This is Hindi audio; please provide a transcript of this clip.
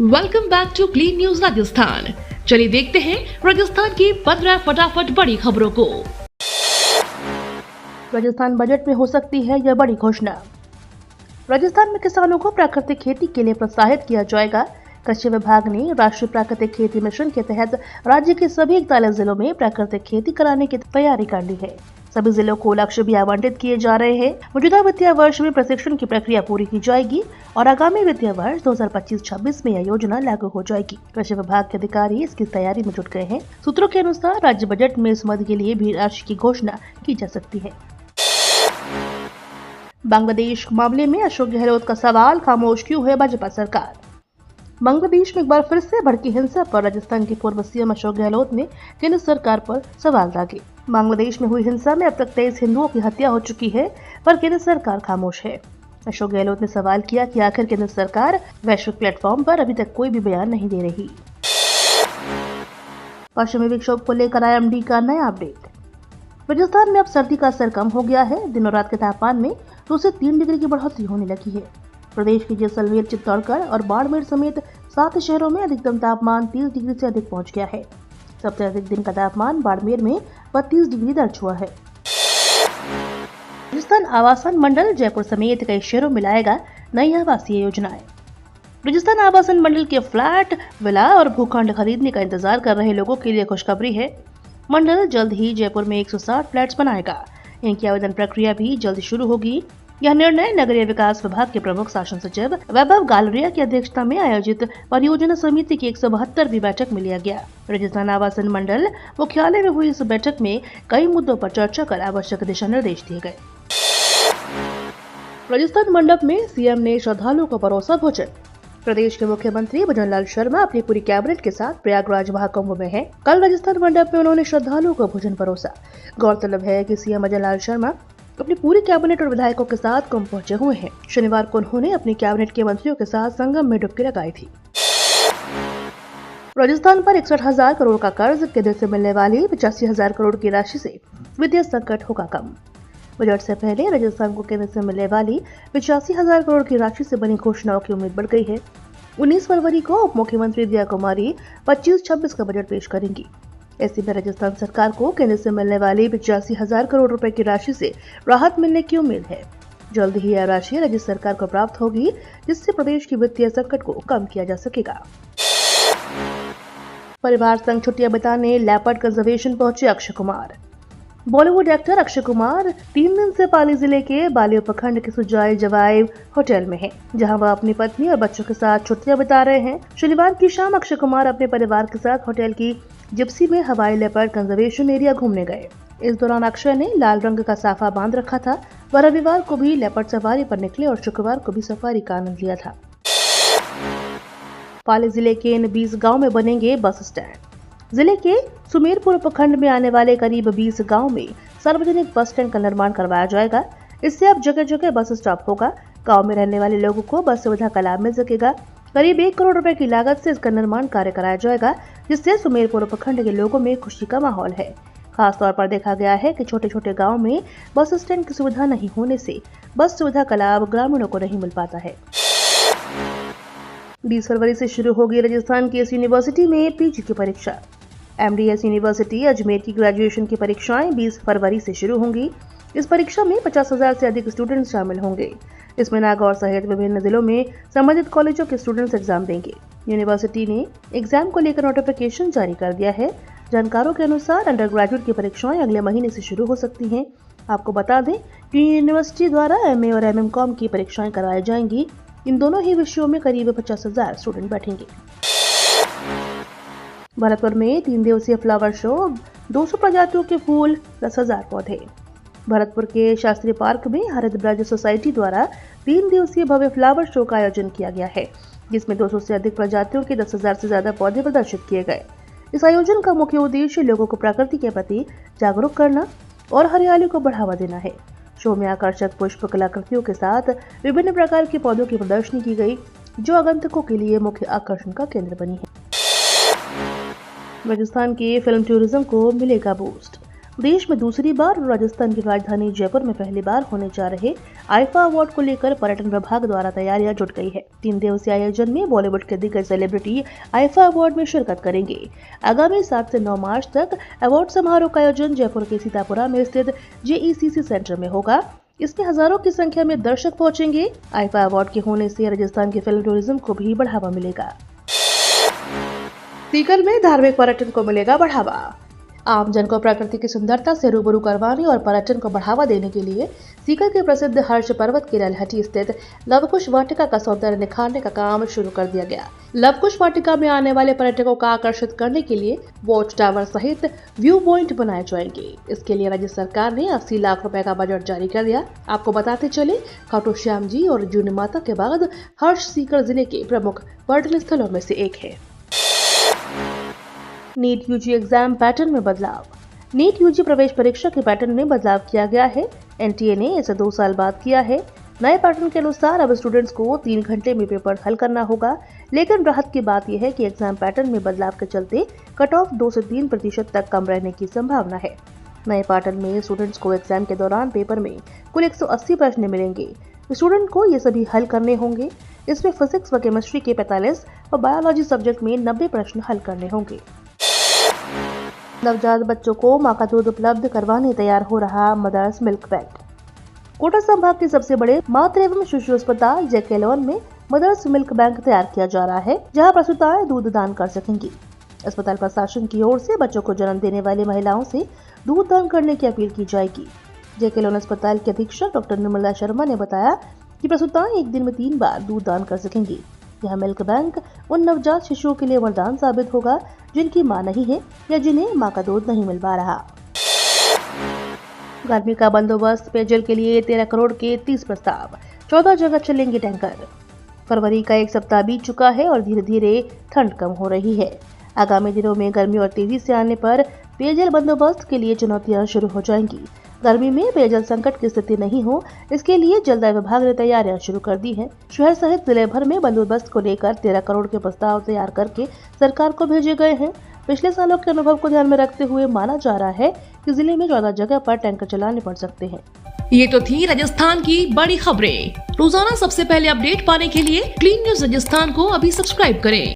Welcome back to clean news Rajasthan. चलिए देखते हैं राजस्थान की 15 फटाफट बड़ी खबरों को। राजस्थान बजट में हो सकती है यह बड़ी घोषणा। राजस्थान में किसानों को प्राकृतिक खेती के लिए प्रोत्साहित किया जाएगा। कृषि विभाग ने राष्ट्रीय प्राकृतिक खेती मिशन के तहत राज्य के सभी 41 जिलों में प्राकृतिक खेती कराने की तैयारी कर ली है। सभी जिलों को लक्ष्य भी आवंटित किए जा रहे हैं। मौजूदा वित्तीय वर्ष में प्रशिक्षण की प्रक्रिया पूरी की जाएगी और आगामी वित्तीय वर्ष 2025-26 में यह योजना लागू हो जाएगी। कृषि विभाग के अधिकारी इसकी तैयारी में जुट गए हैं। सूत्रों के अनुसार राज्य बजट में इस मद के लिए भी राशि की घोषणा की जा सकती है। बांग्लादेश मामले में अशोक गहलोत का सवाल, खामोश क्यों है भाजपा सरकार। बांग्लादेश में एक बार फिर से भड़की हिंसा पर राजस्थान के पूर्व सीएम अशोक गहलोत ने केंद्र सरकार पर सवाल दागे। बांग्लादेश में हुई हिंसा में अब तक 23 हिंदुओं की हत्या हो चुकी है, पर केंद्र सरकार खामोश है। अशोक गहलोत ने सवाल किया कि आखिर केंद्र सरकार वैश्विक प्लेटफॉर्म पर अभी तक कोई भी बयान नहीं दे रही। पश्चिमी विक्षोभ को लेकर IMD का नया अपडेट। राजस्थान में अब सर्दी का असर कम हो गया है। दिनों रात के तापमान में 2 से 3 डिग्री की बढ़ोतरी होने लगी है। प्रदेश के जैसलमेर, चित्तौड़गढ़ और बाड़मेर समेत 7 शहरों में अधिकतम तापमान 30 डिग्री से अधिक पहुंच गया है। सबसे अधिक दिन का तापमान बाड़मेर में 32 डिग्री दर्ज हुआ है। राजस्थान आवासन मंडल जयपुर समेत कई शहरों में लाएगा नई आवासीय योजनाएं। राजस्थान आवासन मंडल के फ्लैट, विला और भूखंड खरीदने का इंतजार कर रहे लोगों के लिए खुशखबरी है। मंडल जल्द ही जयपुर में 160 फ्लैट्स बनाएगा। इनकी आवेदन प्रक्रिया भी जल्द शुरू होगी। यह निर्णय नगरीय विकास विभाग के प्रमुख शासन सचिव वैभव गालरिया की अध्यक्षता में आयोजित परियोजना समिति की 172वीं बैठक में लिया गया। राजस्थान आवासन मंडल मुख्यालय में हुई इस बैठक में कई मुद्दों पर चर्चा कर आवश्यक दिशा निर्देश दिए गए। राजस्थान मंडप में सीएम ने श्रद्धालुओं को परोसा भोजन। प्रदेश के मुख्यमंत्री भजनलाल शर्मा अपनी पूरी कैबिनेट के साथ प्रयागराज महाकुंभ में हैं। कल राजस्थान मंडप में उन्होंने श्रद्धालुओं को भोजन परोसा। गौरतलब है कि सीएम भजनलाल शर्मा अपनी पूरी कैबिनेट और विधायकों के साथ कुंभ पहुंचे हुए हैं। शनिवार को उन्होंने अपनी कैबिनेट के मंत्रियों के साथ संगम में डुबकी लगाई थी। राजस्थान पर 61,000 करोड़ का कर्ज, केंद्र से मिलने वाली 85,000 करोड़ की राशि से वित्तीय संकट होगा कम। बजट से पहले राजस्थान को केंद्र से मिलने वाली 85,000 करोड़ की राशि से बनी घोषणाओं की उम्मीद बढ़ गई है। 19 फरवरी को उप मुख्यमंत्री दिया कुमारी 25-26 का बजट पेश करेंगी। ऐसे में राजस्थान सरकार को केंद्र से मिलने वाली 85,000 करोड़ रुपए की राशि से राहत मिलने की उम्मीद है। जल्द ही यह राशि राज्य सरकार को प्राप्त होगी, जिससे प्रदेश की वित्तीय संकट को कम किया जा सकेगा। परिवार संग छुट्टियां बिताने लेपर्ड कंजर्वेशन पहुंचे अक्षय कुमार। बॉलीवुड एक्टर अक्षय कुमार 3 दिन से पाली जिले के बाली उपखंड के सुजाई जवाई होटल में हैं, जहां वह अपनी पत्नी और बच्चों के साथ छुट्टियां बिता रहे हैं। शनिवार की शाम अक्षय कुमार अपने परिवार के साथ होटल की जिप्सी में हवाई लेपर्ड कंजर्वेशन एरिया घूमने गए। इस दौरान अक्षय ने लाल रंग का साफा बांध रखा था। वह रविवार को भी लेपर्ड सफारी पर निकले और शुक्रवार को भी सफारी का आनंद लिया था। पाली जिले के इन 20 गाँव में बनेंगे बस स्टैंड। जिले के सुमेरपुर उपखंड में आने वाले करीब 20 गांव में सार्वजनिक बस स्टैंड का निर्माण करवाया जाएगा। इससे अब जगह जगह बस स्टॉप होगा। गांव में रहने वाले लोगों को बस सुविधा का लाभ मिल सकेगा। करीब 1 करोड़ रुपए की लागत से इसका निर्माण कार्य कराया जाएगा, जिससे सुमेरपुर उपखंड के लोगों में खुशी का माहौल है। खास तौर पर देखा गया है कि छोटे छोटे गाँव में बस स्टैंड की सुविधा नहीं होने से बस सुविधा का लाभ ग्रामीणों को नहीं मिल पाता है। 20 फरवरी से शुरू होगी राजस्थान की इस यूनिवर्सिटी में PG की परीक्षा। MDS यूनिवर्सिटी अजमेर की ग्रेजुएशन की परीक्षाएं 20 फरवरी से शुरू होंगी। इस परीक्षा में 50,000 से अधिक स्टूडेंट शामिल होंगे। इसमें नागौर सहित विभिन्न जिलों में संबंधित कॉलेजों के स्टूडेंट्स एग्जाम देंगे। यूनिवर्सिटी ने एग्जाम को लेकर नोटिफिकेशन जारी कर दिया है। जानकारों के अनुसार अंडर ग्रेजुएट की परीक्षाएं अगले महीने से शुरू हो सकती हैं। आपको बता दें कि यूनिवर्सिटी द्वारा MA और MM.Com की परीक्षाएं करवाई जाएंगी। इन दोनों ही विषयों में करीब 50,000 स्टूडेंट बैठेंगे। भरतपुर में 3 दिवसीय फ्लावर शो, 200 प्रजातियों के फूल, 10,000 पौधे। भरतपुर के शास्त्री पार्क में हरित ब्रज सोसाइटी द्वारा 3 दिवसीय भव्य फ्लावर शो का आयोजन किया गया है, जिसमें 200 से अधिक प्रजातियों के 10,000 से ज्यादा पौधे प्रदर्शित किए गए। इस आयोजन का मुख्य उद्देश्य लोगों को प्रकृति के प्रति जागरूक करना और हरियाली को बढ़ावा देना है। शो में आकर्षक पुष्प कलाकृतियों के साथ विभिन्न प्रकार के पौधों की प्रदर्शनी की गई, जो आगंतुकों के लिए मुख्य आकर्षण का केंद्र बनी है। राजस्थान के फिल्म टूरिज्म को मिलेगा बूस्ट। देश में दूसरी बार और राजस्थान की राजधानी जयपुर में पहली बार होने जा रहे आईफा अवार्ड को लेकर पर्यटन विभाग द्वारा तैयारियां जुट गई है। 3 दिवसीय आयोजन में बॉलीवुड के दिग्गज सेलिब्रिटी आईफा अवार्ड में शिरकत करेंगे। आगामी 7 से 9 मार्च तक अवार्ड समारोह का आयोजन जयपुर के सीतापुरा में स्थित JECC सेंटर में होगा। इसमें हजारों की संख्या में दर्शक पहुंचेंगे। आईफा अवार्ड के होने से राजस्थान के फिल्म टूरिज्म को भी बढ़ावा मिलेगा। सीकर में धार्मिक पर्यटन को मिलेगा बढ़ावा। आमजन को प्रकृति की सुंदरता से रूबरू करवाने और पर्यटन को बढ़ावा देने के लिए सीकर के प्रसिद्ध हर्ष पर्वत की ललहटी स्थित लवकुश वाटिका का सौंदर्य निखारने का काम शुरू कर दिया गया। लवकुश वाटिका में आने वाले पर्यटकों को आकर्षित करने के लिए वॉच टावर सहित व्यू पॉइंट बनाए जाएंगे। इसके लिए राज्य सरकार ने 80 लाख रुपए का बजट जारी कर दिया। आपको बताते चले, खाटू श्याम जी और जूनी माता के बाद हर्ष सीकर जिले के प्रमुख पर्यटन स्थलों में से एक है। नीट यूजी एग्जाम पैटर्न में बदलाव। नीट यूजी प्रवेश परीक्षा के पैटर्न में बदलाव किया गया है। NTA ने इसे 2 साल बाद किया है। नए पैटर्न के अनुसार अब स्टूडेंट्स को 3 घंटे में पेपर हल करना होगा, लेकिन राहत की बात यह है कि एग्जाम पैटर्न में बदलाव के चलते कट ऑफ 2 से 3% तक कम रहने की संभावना है। नए पैटर्न में स्टूडेंट्स को एग्जाम के दौरान पेपर में कुल 180 प्रश्न मिलेंगे। स्टूडेंट को ये सभी हल करने होंगे। इसमें फिजिक्स व केमिस्ट्री के 45 और बायोलॉजी सब्जेक्ट में 90 प्रश्न हल करने होंगे। नवजात बच्चों को मां का दूध उपलब्ध करवाने तैयार हो रहा मदर्स मिल्क बैंक। कोटा संभाग के सबसे बड़े मातृ एवं शिशु अस्पताल जयकेलोन में मदर्स मिल्क बैंक तैयार किया जा रहा है, जहां प्रसूताएं दूध दान कर सकेंगी। अस्पताल प्रशासन की ओर से बच्चों को जन्म देने वाली महिलाओं से दूध दान करने की अपील की जाएगी। जयकेलोन अस्पताल के अधीक्षक डॉक्टर निर्मला शर्मा ने बताया कि प्रसूताएं एक दिन में 3 बार दूध दान कर सकेंगी। यह मिल्क बैंक उन नवजात शिशुओं के लिए वरदान साबित होगा जिनकी मां नहीं है या जिन्हें मां का दूध नहीं मिल पा रहा। गर्मी का बंदोबस्त। पेयजल के लिए 13 करोड़ के 30 प्रस्ताव। 14 जगह चलेंगे टैंकर। फरवरी का 1 सप्ताह बीत चुका है और धीरे धीरे ठंड कम हो रही है। आगामी दिनों में गर्मी और तेजी से आने पर पेयजल बंदोबस्त के लिए चुनौतियां शुरू हो जाएंगी। गर्मी में पेयजल संकट की स्थिति नहीं हो, इसके लिए जलदाय विभाग ने तैयारियां शुरू कर दी हैं। शहर सहित जिले भर में बंदोबस्त को लेकर 13 करोड़ के प्रस्ताव तैयार करके सरकार को भेजे गए हैं। पिछले सालों के अनुभव को ध्यान में रखते हुए माना जा रहा है कि जिले में 14 जगह पर टैंकर चलाने पड़ सकते हैं। ये तो थी राजस्थान की बड़ी खबरें। रोजाना सबसे पहले अपडेट पाने के लिए क्लीन न्यूज राजस्थान को अभी सब्सक्राइब करें।